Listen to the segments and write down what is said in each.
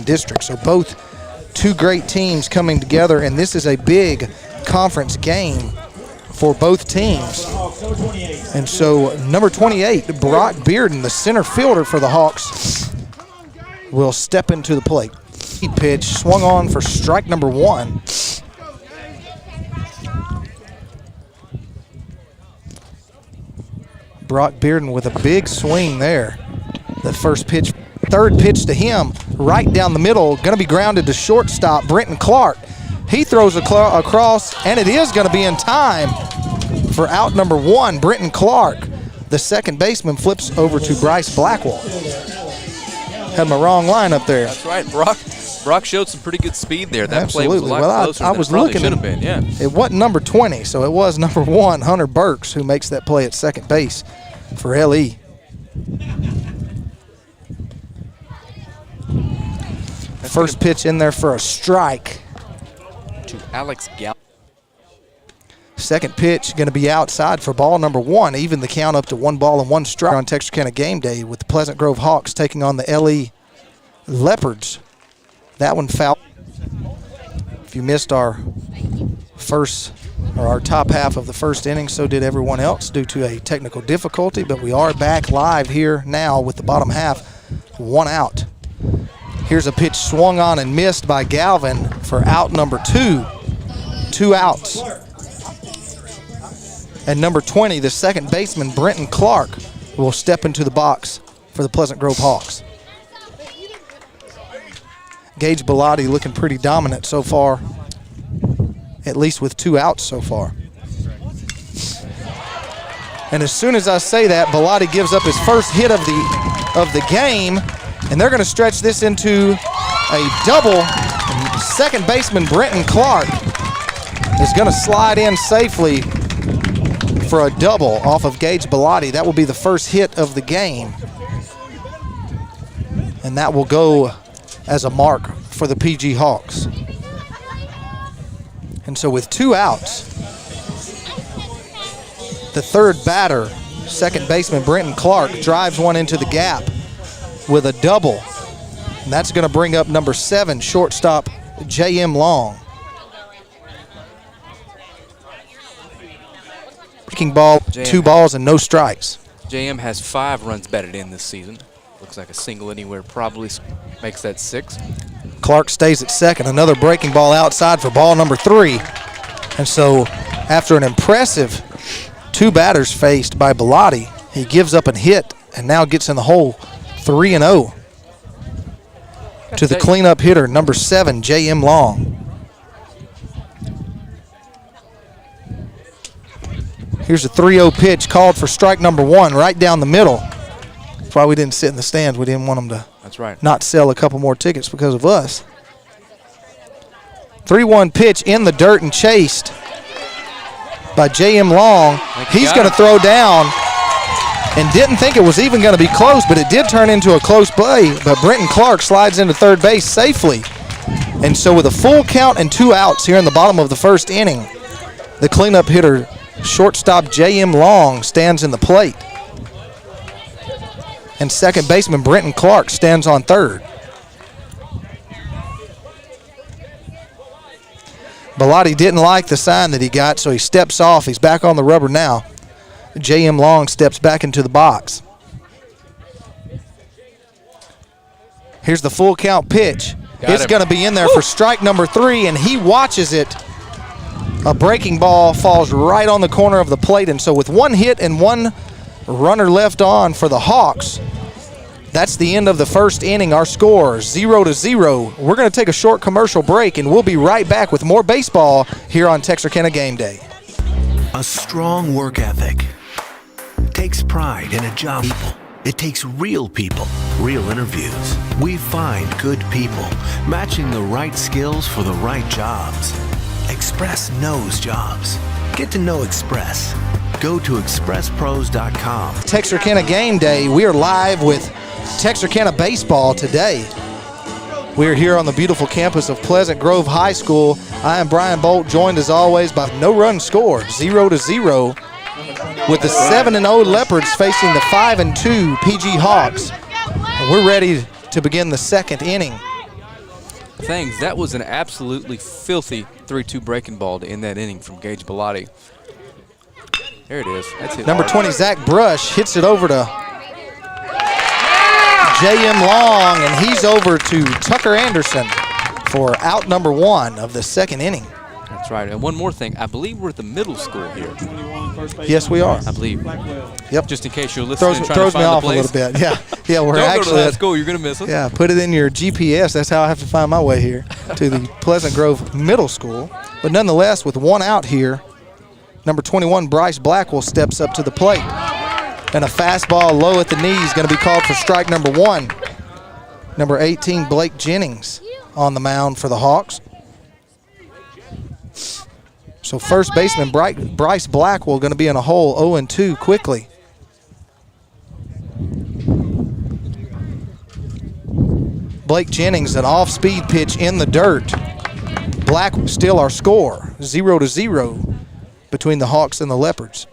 district. So both two great teams coming together, and this is a big conference game for both teams. And so number 28, Brock Bearden, the center fielder for the Hawks, will step into the plate. Pitch swung on for strike number one. Brock Bearden with a big swing there. The first pitch, third pitch to him, right down the middle, going to be grounded to shortstop, Brenton Clark. He throws across, and it is going to be in time for out number one, Brenton Clark. The second baseman flips over to Bryce Blackwell. Had my wrong line up there. That's right, Brock showed some pretty good speed there. That Absolutely. play was a lot closer than it probably should have been. Yeah. It wasn't number 20, so it was number one, Hunter Burks, who makes that play at second base for LE. First pitch in there for a strike. To Alex Gall. Second pitch going to be outside for ball number one. Even the count up to 1-1 strike on Texarkana game day with the Pleasant Grove Hawks taking on the LE Leopards. That one foul. If you missed our top half of the first inning, so did everyone else due to a technical difficulty, but we are back live here now with the bottom half, one out. Here's a pitch swung on and missed by Galvin for out number two. 2 outs. And number 20, the second baseman, Brenton Clark, will step into the box for the Pleasant Grove Hawks. Gage Bellotti looking pretty dominant so far, at least with 2 outs so far. And as soon as I say that, Bellotti gives up his first hit of the game, and they're going to stretch this into a double. Second baseman Brenton Clark is going to slide in safely for a double off of Gage Bellotti. That will be the first hit of the game, and that will go as a mark for the PG Hawks. And so with 2 outs, the third batter, second baseman Brenton Clark, drives one into the gap with a double. And that's going to bring up number 7, shortstop J.M. Long. Breaking ball, 2 balls and no strikes. JM has 5 runs batted in this season. Looks like a single anywhere probably makes that 6. Clark stays at second. Another breaking ball outside for ball number 3. And so after an impressive 2 batters faced by Bellotti, he gives up a hit and now gets in the hole 3-0 to the cleanup hitter, number 7, J.M. Long. Here's a 3-0 pitch called for strike number 1 right down the middle. That's why we didn't sit in the stands. We didn't want them to not sell a couple more tickets because of us. 3-1 pitch in the dirt and chased by J.M. Long. He's going to throw down and didn't think it was even going to be close, but it did turn into a close play. But Brenton Clark slides into third base safely. And so with a full count and 2 outs here in the bottom of the first inning, the cleanup hitter, shortstop J.M. Long, stands in the plate. And second baseman Brenton Clark stands on third. Bellotti didn't like the sign that he got, so he steps off. He's back on the rubber now. J.M. Long steps back into the box. Here's the full count pitch. It's going to be in there for strike number 3, and he watches it. A breaking ball falls right on the corner of the plate, and so with 1 hit and 1 runner left on for the Hawks, that's the end of the first inning. Our score 0-0. We're going to take a short commercial break, and we'll be right back with more baseball here on Texarkana Game Day. A strong work ethic takes pride in a job. It takes real people, real interviews. We find good people, matching the right skills for the right jobs. Express knows jobs. Get to know Express. Go to expresspros.com. Texarkana Game Day. We are live with Texarkana Baseball today. We're here on the beautiful campus of Pleasant Grove High School. I am Brian Bolt, joined as always by no run scored, 0-0, with the 7-0 Leopards facing the 5-2 PG Hawks. And we're ready to begin the second inning things, that was an absolutely filthy 3-2 breaking ball to end that inning from Gage Bellotti. There it is. That's hit Number hard. 20, Zach Brush, hits it over to J.M. Long, and he's over to Tucker Anderson for out number 1 of the second inning. That's right. And one more thing. I believe we're at the middle school here. Yes, we are. I believe. Yep. Just in case you're listening and trying Throws to me find off the a place. little bit. Yeah, we're Don't actually go to that at, school. You're going to miss it. yeah, put it in your GPS. That's how I have to find my way here to the Pleasant Grove Middle School. But nonetheless, with 1 out here, number 21, Bryce Blackwell, steps up to the plate. And a fastball low at the knees going to be called for strike number 1. Number 18, Blake Jennings, on the mound for the Hawks. So first baseman Bryce Blackwell going to be in a hole 0-2 quickly. Blake Jennings, an off-speed pitch in the dirt. Black still our score, 0-0 between the Hawks and the Leopards.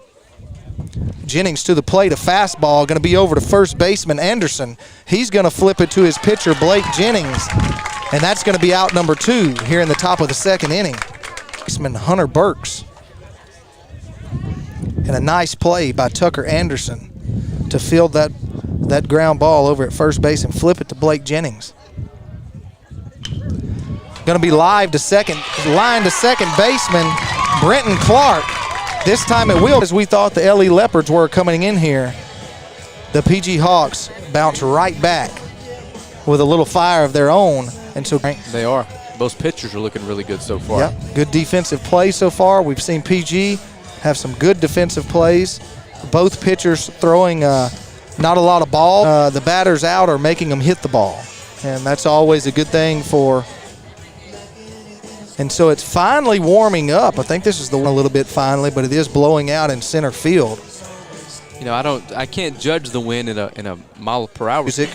Jennings to the plate, a fastball going to be over to first baseman Anderson. He's going to flip it to his pitcher Blake Jennings, and that's going to be out number 2 here in the top of the second inning. Baseman Hunter Burks. And a nice play by Tucker Anderson to field that ground ball over at first base and flip it to Blake Jennings. Going to be line to second baseman Brenton Clark. This time it will, as we thought the LE Leopards were coming in here. The PG Hawks bounce right back with a little fire of their own. And so They are. Both pitchers are looking really good so far. Yep, good defensive play so far. We've seen PG have some good defensive plays. Both pitchers throwing not a lot of ball. The batters out are making them hit the ball. And that's always a good thing for. And so it's finally warming up. I think this is the one a little bit finally, but it is blowing out in center field. You know, I can't judge the wind in a mile per hour. Music.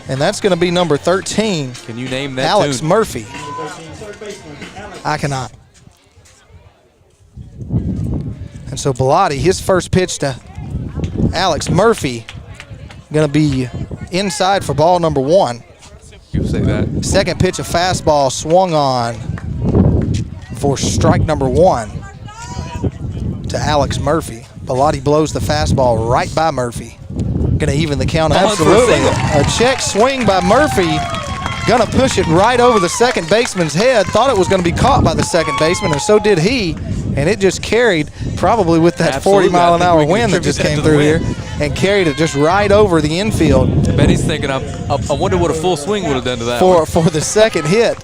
And that's going to be number 13. Can you name that Alex tune? Murphy. I cannot. And so Bellotti, his first pitch to Alex Murphy, going to be inside for ball number 1. You say that. Second pitch, a fastball swung on for strike number 1 to Alex Murphy. Bellotti blows the fastball right by Murphy. Going to even the count. Absolutely. A check swing by Murphy. Going to push it right over the second baseman's head. Thought it was going to be caught by the second baseman, and so did he. And it just carried, probably with that 40-mile-an-hour wind that just came through here, and carried it just right over the infield. I bet he's thinking, I wonder what a full swing would have done to that for the second hit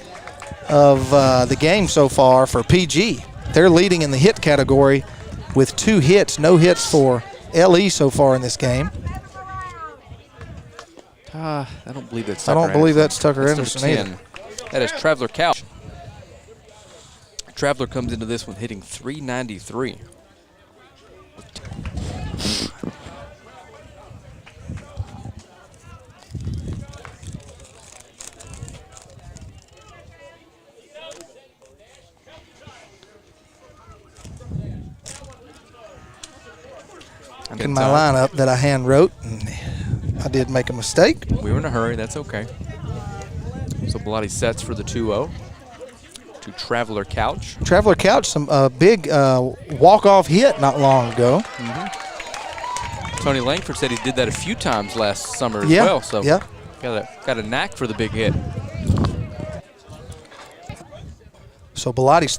of the game so far for PG. They're leading in the hit category with 2 hits. No hits for LE so far in this game. I don't believe that's Tucker I don't believe that's Tucker Anderson Anderson either. That is Traveler Couch. Traveler comes into this one hitting .393. In my lineup that I hand wrote, and I did make a mistake. We were in a hurry. That's okay. So Bellotti sets for the 2-0 to Traveler Couch. Traveler Couch, some big walk-off hit not long ago. Tony Langford said he did that a few times last summer as well. So yeah. got a knack for the big hit. So Bellotti's